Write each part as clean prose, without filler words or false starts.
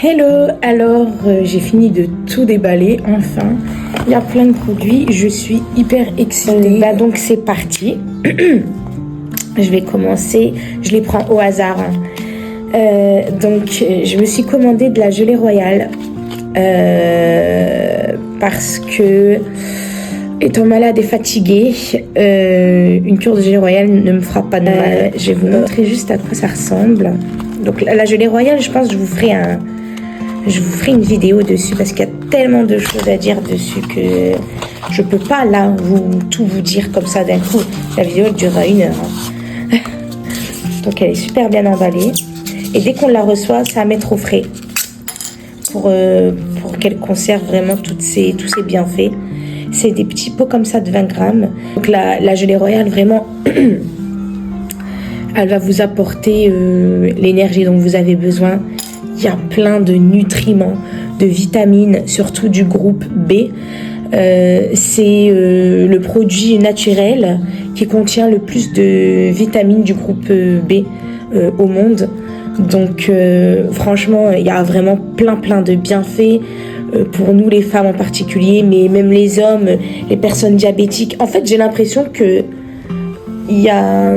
Hello, alors j'ai fini de tout déballer, enfin. Il y a plein de produits, je suis hyper excitée. Donc c'est parti. Je vais commencer, je les prends au hasard. Donc je me suis commandé de la gelée royale parce que, étant malade et fatiguée, une cure de gelée royale ne me fera pas de mal. Je vais vous montrer juste à quoi ça ressemble. Donc la gelée royale, je pense que je vous ferai une vidéo dessus parce qu'il y a tellement de choses à dire dessus que je peux pas là tout vous dire comme ça d'un coup. La vidéo elle durera 1 heure. Donc elle est super bien emballée. Et dès qu'on la reçoit, c'est à mettre au frais pour qu'elle conserve vraiment tous ses bienfaits. C'est des petits pots comme ça de 20 grammes. Donc la gelée royale, vraiment, elle va vous apporter l'énergie dont vous avez besoin. Il y a plein de nutriments, de vitamines, surtout du groupe B. C'est le produit naturel qui contient le plus de vitamines du groupe B au monde. Donc franchement, il y a vraiment plein de bienfaits pour nous les femmes en particulier, mais même les hommes, les personnes diabétiques. En fait, j'ai l'impression que il y a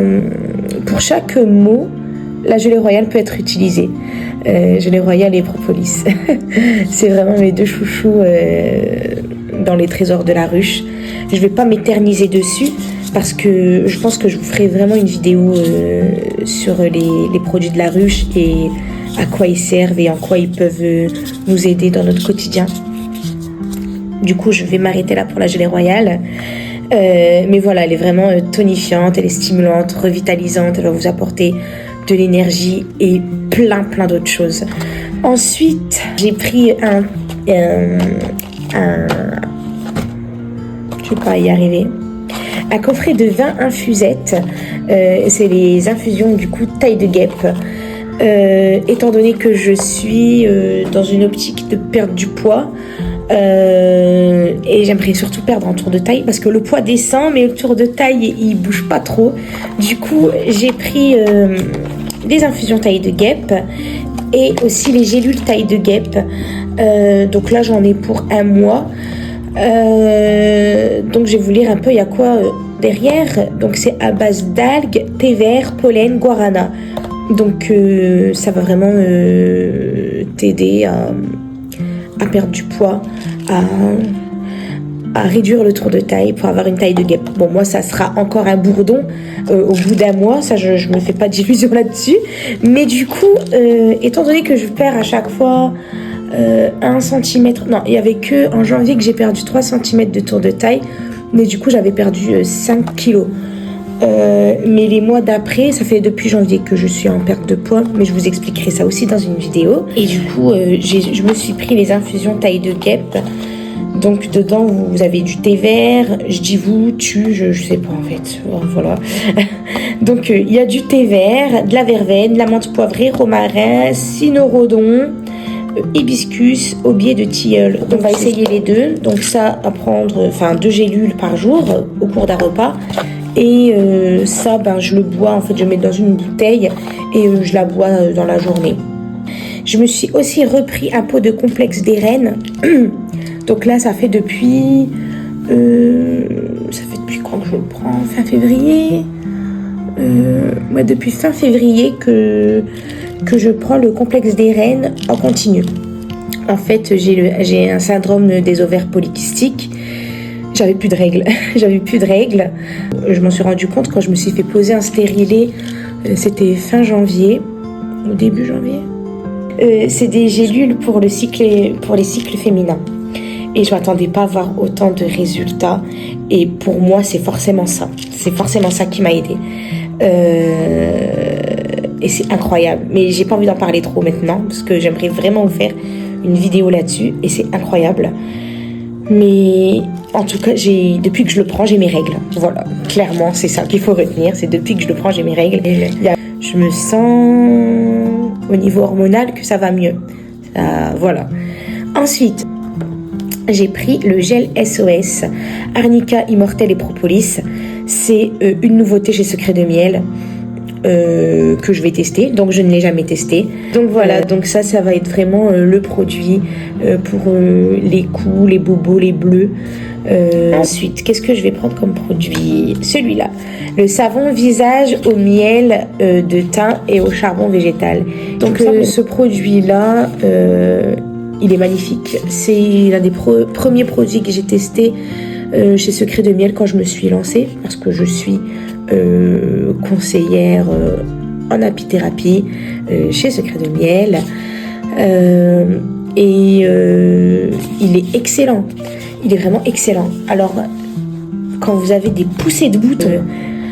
pour chaque mot, la gelée royale peut être utilisée. Gelée royale et propolis. C'est vraiment mes deux chouchous dans les trésors de la ruche. Je vais pas m'éterniser dessus parce que je pense que je vous ferai vraiment une vidéo sur les produits de la ruche et à quoi ils servent et en quoi ils peuvent nous aider dans notre quotidien. Du coup, je vais m'arrêter là pour la gelée royale. Mais voilà, elle est vraiment tonifiante, elle est stimulante, revitalisante, elle va vous apporter de l'énergie et plein d'autres choses. Ensuite, j'ai pris je vais pas y arriver. Un coffret de 20 infusettes. C'est les infusions du coup taille de guêpe. Étant donné que je suis dans une optique de perdre du poids, et j'aimerais surtout perdre en tour de taille parce que le poids descend mais le tour de taille il bouge pas trop. Du coup j'ai pris des infusions taille de guêpe et aussi les gélules taille de guêpe. Donc là j'en ai pour 1 mois. Donc je vais vous lire un peu il y a quoi derrière. Donc c'est à base d'algues, thé vert, pollen, guarana. Donc ça va vraiment t'aider à perdre du poids, à réduire le tour de taille pour avoir une taille de guêpe. Bon, moi, ça sera encore un bourdon au bout d'1 mois. Ça, je me fais pas d'illusions là-dessus. Mais du coup, étant donné que je perds à chaque fois 1 cm... Non, il y avait que en janvier que j'ai perdu 3 cm de tour de taille. Mais du coup, j'avais perdu 5 kilos. Mais les mois d'après, ça fait depuis janvier que je suis en perte de poids, mais je vous expliquerai ça aussi dans une vidéo. Et du coup, je me suis pris les infusions taille de guêpe. Donc dedans, vous avez du thé vert, je dis vous, je sais pas en fait, voilà. Donc il y a du thé vert, de la verveine, de la menthe poivrée, romarin, cynorrhodon, hibiscus, aubier de tilleul. On va essayer les deux, donc ça à prendre, 2 gélules par jour au cours d'un repas. Et ça, je le bois, en fait, je mets dans une bouteille et je la bois dans la journée. Je me suis aussi repris un pot de complexe des reines. Donc là, ça fait depuis quand que je le prends? Fin février. Depuis fin février que je prends le complexe des reines en continu. En fait, j'ai un syndrome des ovaires polykystiques. J'avais plus de règles. Je m'en suis rendu compte quand je me suis fait poser un stérilet. C'était fin janvier, au début janvier. C'est des gélules pour les cycles féminins. Et je m'attendais pas à avoir autant de résultats. Et pour moi, c'est forcément ça. C'est forcément ça qui m'a aidée. Et c'est incroyable. Mais j'ai pas envie d'en parler trop maintenant parce que j'aimerais vraiment vous faire une vidéo là-dessus. Et c'est incroyable. Mais en tout cas, depuis que je le prends, j'ai mes règles. Voilà, clairement, c'est ça qu'il faut retenir. C'est depuis que je le prends, j'ai mes règles. Je me sens au niveau hormonal que ça va mieux. Voilà. Ensuite, j'ai pris le gel SOS Arnica Immortel et Propolis. C'est une nouveauté chez Secret de Miel. que je vais tester, donc je ne l'ai jamais testé. Donc voilà, donc ça va être vraiment le produit pour les coups, les bobos, les bleus. Ensuite, qu'est-ce que je vais prendre comme produit? Celui-là, le savon visage au miel de thym et au charbon végétal. Donc ce produit-là, il est magnifique. C'est l'un des premiers produits que j'ai testé chez Secret de Miel quand je me suis lancée, parce que je suis conseillère en apithérapie chez Secret de Miel. Il est excellent. Il est vraiment excellent. Alors, quand vous avez des poussées de boutons,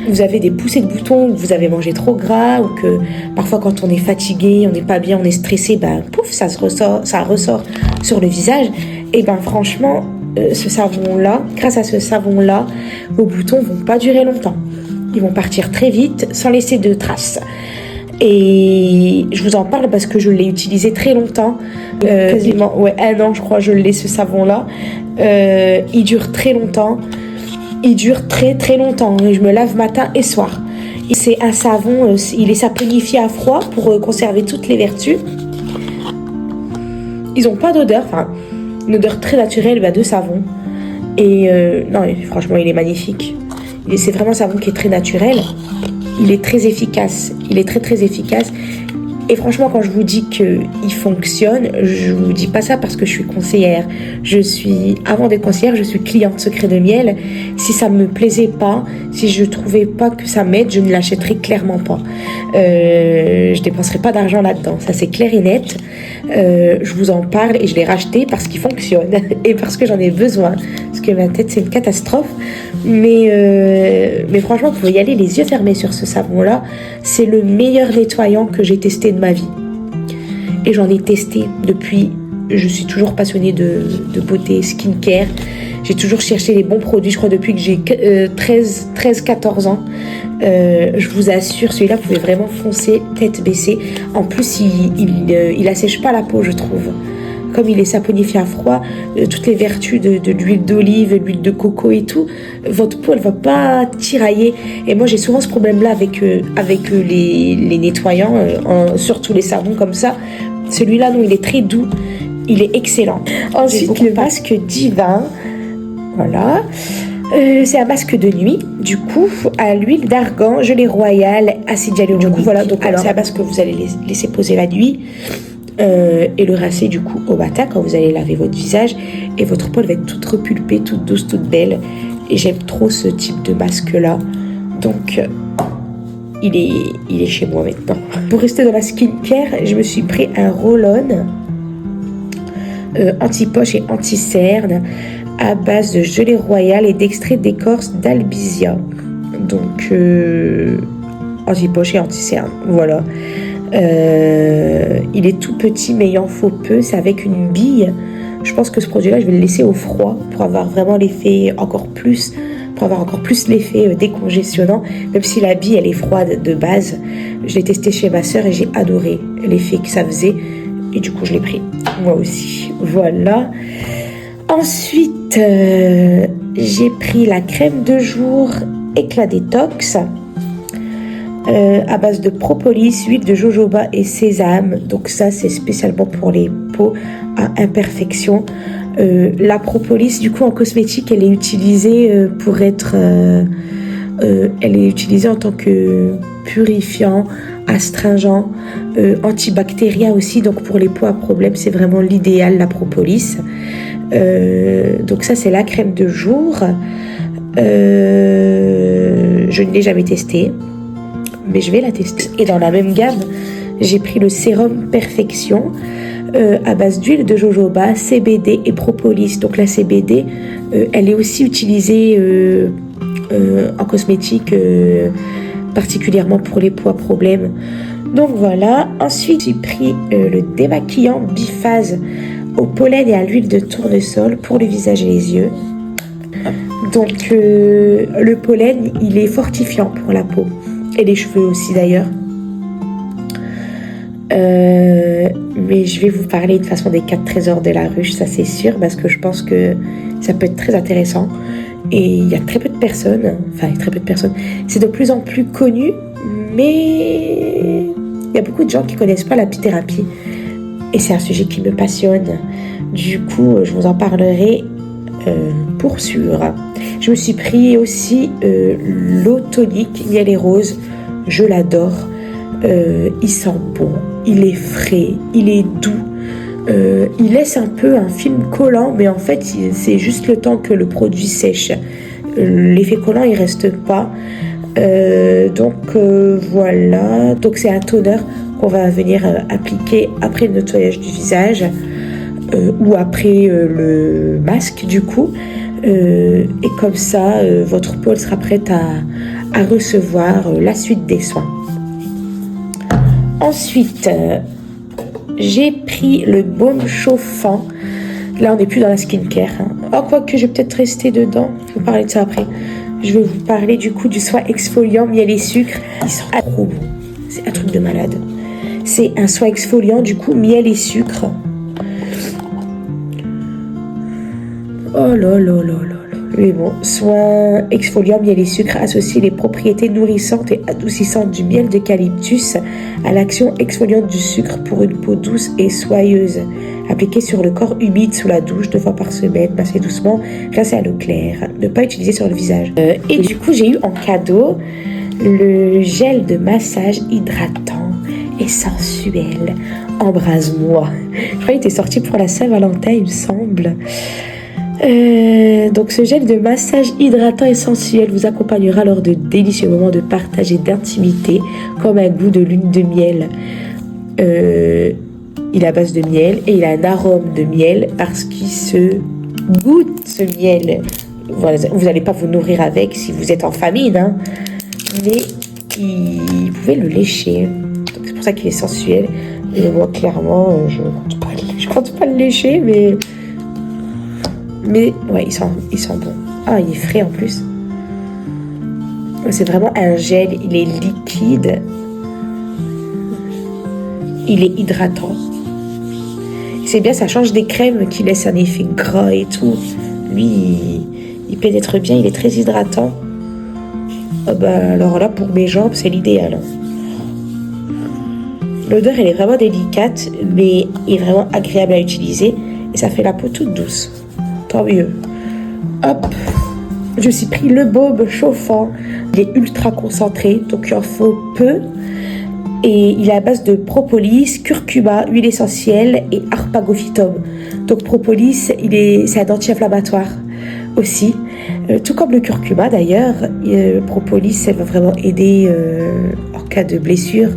vous avez mangé trop gras, ou que parfois quand on est fatigué, on n'est pas bien, on est stressé, pouf, ça ressort sur le visage. Et franchement, ce savon-là, grâce à ce savon-là, vos boutons vont pas durer longtemps. Ils vont partir très vite, sans laisser de traces. Et je vous en parle parce que je l'ai utilisé très longtemps, quasiment 1 an je crois, je l'ai, ce savon-là. Il dure très longtemps. Et je me lave matin et soir. C'est un savon, il est saponifié à froid pour conserver toutes les vertus. Ils n'ont pas d'odeur, une odeur très naturelle de savon. Et non, franchement, il est magnifique. C'est vraiment un savon qui est très naturel. Il est très efficace. Il est très très efficace. Et franchement, quand je vous dis qu'il fonctionne, je vous dis pas ça parce que je suis conseillère. Avant d'être conseillère, je suis cliente Secret de Miel. Si ça me plaisait pas, si je trouvais pas que ça m'aide, je ne l'achèterais clairement pas. Je dépenserai pas d'argent là-dedans. Ça, c'est clair et net. Je vous en parle et je l'ai racheté parce qu'il fonctionne et parce que j'en ai besoin. Parce que ma tête, c'est une catastrophe. Mais franchement, vous pouvez y aller les yeux fermés sur ce savon-là. C'est le meilleur nettoyant que j'ai testé de ma vie. Et j'en ai testé depuis. Je suis toujours passionnée de beauté, skincare. J'ai toujours cherché les bons produits. Je crois depuis que j'ai 13-14 ans. Je vous assure, celui-là, vous pouvez vraiment foncer tête baissée. En plus, il assèche pas la peau, je trouve. Comme il est saponifié à froid, toutes les vertus de l'huile d'olive, l'huile de coco et tout, votre peau, elle va pas tirailler. Et moi, j'ai souvent ce problème-là avec les nettoyants, surtout les savons comme ça. Celui-là, non, il est très doux. Il est excellent. Ensuite, le masque divin. Voilà. C'est un masque de nuit, du coup, à l'huile d'argan, gelée royale, acide hyaluronique. Voilà, donc alors, c'est un masque que vous allez laisser poser la nuit. Et le rincer du coup au matin quand vous allez laver votre visage, et votre peau va être toute repulpée, toute douce, toute belle. Et j'aime trop ce type de masque là, donc il est chez moi maintenant. Pour rester dans la skincare, je me suis pris un roll-on anti-poche et anti-cerne à base de gelée royale et d'extrait d'écorce d'albizia, donc anti-poche et anti-cerne, voilà. Il est tout petit mais il en faut peu, c'est avec une bille. Je pense que ce produit là je vais le laisser au froid pour avoir vraiment l'effet encore plus l'effet décongestionnant, même si la bille elle est froide de base. Je l'ai testé chez ma soeur et j'ai adoré l'effet que ça faisait, et du coup je l'ai pris moi aussi, voilà. Ensuite j'ai pris la crème de jour éclat détox à base de propolis, huile de jojoba et sésame. Donc ça, c'est spécialement pour les peaux à imperfection. La propolis, du coup, en cosmétique, elle est utilisée elle est utilisée en tant que purifiant, astringent, antibactérien aussi. Donc pour les peaux à problème, c'est vraiment l'idéal, la propolis. Donc ça, c'est la crème de jour. Je ne l'ai jamais testée, mais je vais la tester. Et dans la même gamme, j'ai pris le sérum Perfection à base d'huile de jojoba, CBD et propolis. Donc la CBD, elle est aussi utilisée en cosmétique, particulièrement pour les peaux à problème. Donc voilà. Ensuite, j'ai pris le démaquillant biphase au pollen et à l'huile de tournesol pour le visage et les yeux. Donc le pollen, il est fortifiant pour la peau. Et les cheveux aussi d'ailleurs. Mais je vais vous parler de façon des 4 trésors de la ruche, ça c'est sûr, parce que je pense que ça peut être très intéressant. Et il y a très peu de personnes, c'est de plus en plus connu, mais il y a beaucoup de gens qui connaissent pas l'apithérapie et c'est un sujet qui me passionne. Du coup, je vous en parlerai pour sûr. Je me suis pris aussi l'eau tonique miel et rose. Je l'adore. Il sent bon, il est frais, il est doux. Il laisse un peu un film collant, mais en fait, c'est juste le temps que le produit sèche. L'effet collant, il reste pas. Voilà. Donc, c'est un toner qu'on va venir appliquer après le nettoyage du visage ou après le masque, du coup. Et comme ça, votre peau sera prête à recevoir la suite des soins. Ensuite, j'ai pris le baume chauffant. Là, on n'est plus dans la skincare. Oh, quoique, je vais peut-être rester dedans. Je vais vous parler de ça après. Je vais vous parler du coup du soin exfoliant miel et sucre. Il sent trop bon. C'est un truc de malade. C'est un soin exfoliant du coup miel et sucre. Oh là là là là. Mais bon, soin exfoliant miel et sucre associe les propriétés nourrissantes et adoucissantes du miel d'eucalyptus à l'action exfoliante du sucre pour une peau douce et soyeuse. Appliqué sur le corps humide sous la douche 2 fois par semaine, masser doucement, rincer à l'eau claire. Ne pas utiliser sur le visage. Et du coup, j'ai eu en cadeau le gel de massage hydratant et sensuel. Embrase-moi. Je crois qu'il était sorti pour la Saint-Valentin, il me semble. Donc ce gel de massage hydratant et sensuel vous accompagnera lors de délicieux moments de partage et d'intimité comme un goût de lune de miel. Il est à base de miel et il a un arôme de miel parce qu'il se goûte ce miel. Voilà, vous n'allez pas vous nourrir avec si vous êtes en famine, hein, mais vous pouvez le lécher. Donc c'est pour ça qu'il est sensuel. Et moi clairement je compte pas le lécher, mais ouais, il sent bon. Ah, il est frais en plus. C'est vraiment un gel, il est liquide. Il est hydratant. C'est bien, ça change des crèmes qui laissent un effet gras et tout. Lui, il pénètre bien, il est très hydratant. Oh bah, alors là, pour mes jambes, c'est l'idéal. L'odeur, elle est vraiment délicate, mais est vraiment agréable à utiliser. Et ça fait la peau toute douce. Tant mieux. Hop, je me suis pris le baume chauffant. Il est ultra concentré, donc il en faut peu. Et il est à base de propolis, curcuma, huile essentielle et arpagophytum. Donc propolis, c'est un anti-inflammatoire aussi. Tout comme le curcuma d'ailleurs. Propolis, elle va vraiment aider en cas de blessure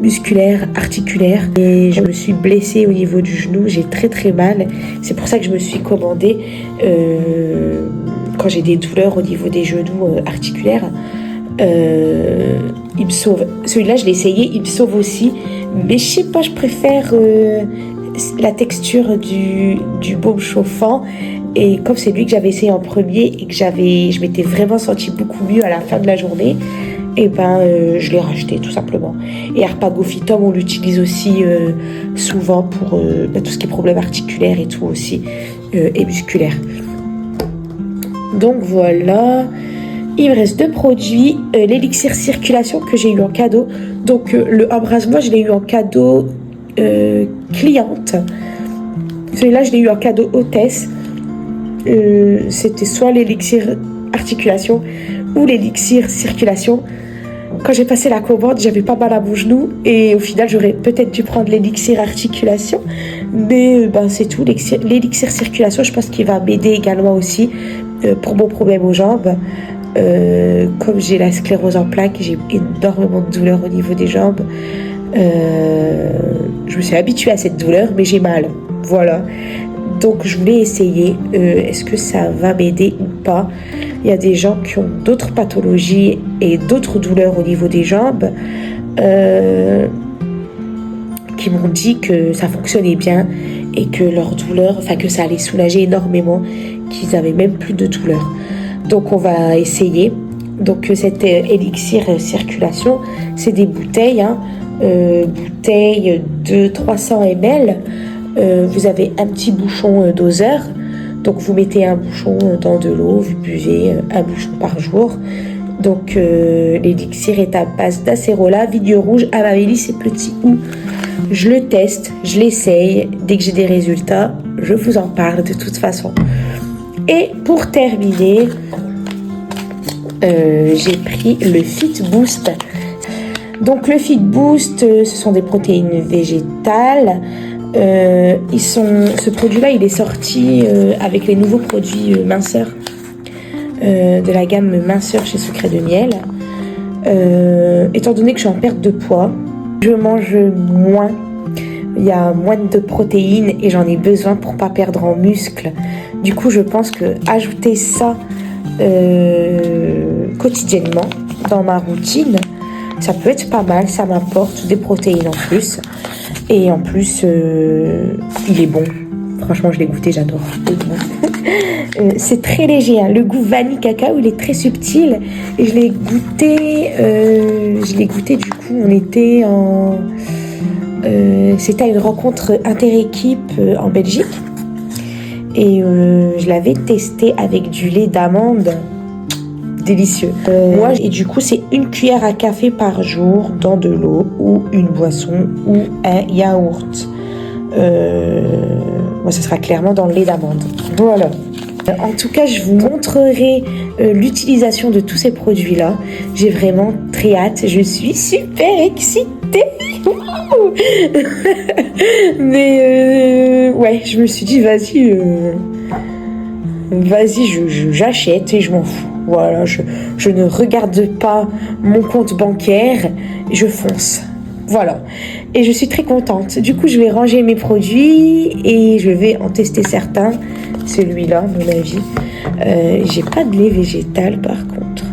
musculaire, articulaire. Et je me suis blessée au niveau du genou, j'ai très très mal. C'est pour ça que je me suis commandé quand j'ai des douleurs au niveau des genoux articulaires. Il me sauve. Celui-là, je l'ai essayé, il me sauve aussi. Mais je sais pas, je préfère la texture du baume chauffant. Et comme c'est lui que j'avais essayé en premier et que je m'étais vraiment sentie beaucoup mieux à la fin de la journée, et je l'ai racheté tout simplement. Et arpagophytum, on l'utilise aussi souvent pour tout ce qui est problèmes articulaires et tout aussi, et musculaires. Donc voilà. Il me reste 2 produits, l'élixir circulation que j'ai eu en cadeau. Donc le embrase-moi, je l'ai eu en cadeau cliente. Celui-là, je l'ai eu en cadeau hôtesse. C'était soit l'élixir articulation ou l'élixir circulation. Quand j'ai passé la commande, j'avais pas mal à mon genou et au final, j'aurais peut-être dû prendre l'élixir articulation. Mais c'est tout. L'élixir circulation, je pense qu'il va m'aider également aussi pour mon problème aux jambes. Comme j'ai la sclérose en plaques, j'ai énormément de douleurs au niveau des jambes. Je me suis habituée à cette douleur, mais j'ai mal. Voilà. Donc je voulais essayer. Est-ce que ça va m'aider ou pas? Il y a des gens qui ont d'autres pathologies et d'autres douleurs au niveau des jambes qui m'ont dit que ça fonctionnait bien et que leur douleur, que ça allait soulager énormément, qu'ils n'avaient même plus de douleur. Donc on va essayer. Donc cet élixir circulation, c'est des bouteilles, bouteilles de 300 ml. Vous avez un petit bouchon doseur. Donc vous mettez un bouchon dans de l'eau, vous buvez un bouchon par jour. Donc l'élixir est à base d'acérola, vide rouge, amaryllis et petit hou. Je le teste, je l'essaye. Dès que j'ai des résultats, je vous en parle de toute façon. Et pour terminer, j'ai pris le Fit Boost. Donc le Fit Boost, ce sont des protéines végétales. Ce produit-là, il est sorti avec les nouveaux produits minceurs de la gamme minceur chez Secret de Miel. Étant donné que je suis en perte de poids, je mange moins. Il y a moins de protéines et j'en ai besoin pour pas perdre en muscle. Du coup, je pense que ajouter ça quotidiennement dans ma routine, ça peut être pas mal. Ça m'apporte des protéines en plus. Et en plus, il est bon. Franchement, je l'ai goûté, j'adore. C'est très léger, hein. Le goût vanille cacao, il est très subtil. Et je l'ai goûté, du coup, on était en... c'était à une rencontre inter-équipe en Belgique. Et je l'avais testé avec du lait d'amande. Délicieux. Moi, et du coup, c'est une cuillère à café par jour dans de l'eau ou une boisson ou un yaourt. Moi, ça sera clairement dans le lait d'amande. Voilà. En tout cas, je vous montrerai l'utilisation de tous ces produits-là. J'ai vraiment très hâte. Je suis super excitée. Mais ouais, je me suis dit, vas-y, j'achète et je m'en fous. Voilà, je ne regarde pas mon compte bancaire, je fonce. Voilà. Et je suis très contente. Du coup, je vais ranger mes produits et je vais en tester certains. Celui-là, à mon avis. J'ai pas de lait végétal, par contre.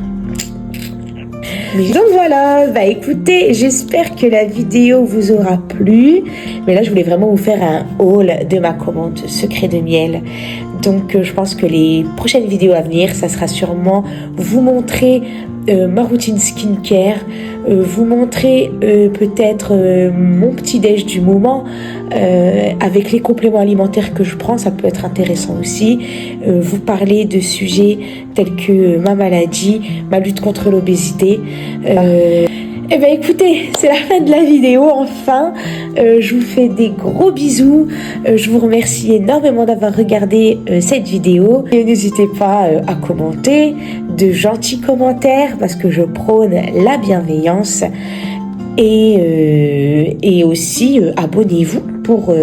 Donc voilà, bah écoutez, j'espère que la vidéo vous aura plu. Mais là, je voulais vraiment vous faire un haul de ma commande Secret de Miel. Donc je pense que les prochaines vidéos à venir, ça sera sûrement vous montrer ma routine skincare, vous montrer peut-être mon petit déj du moment avec les compléments alimentaires que je prends, ça peut être intéressant aussi. Vous parler de sujets tels que ma maladie, ma lutte contre l'obésité. Eh bien écoutez, c'est la fin de la vidéo enfin. Je vous fais des gros bisous. Je vous remercie énormément d'avoir regardé cette vidéo. Et n'hésitez pas à commenter, de gentils commentaires parce que je prône la bienveillance. Et aussi abonnez-vous pour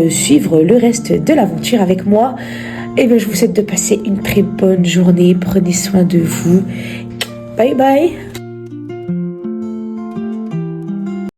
suivre le reste de l'aventure avec moi. Et bien je vous souhaite de passer une très bonne journée. Prenez soin de vous. Bye bye.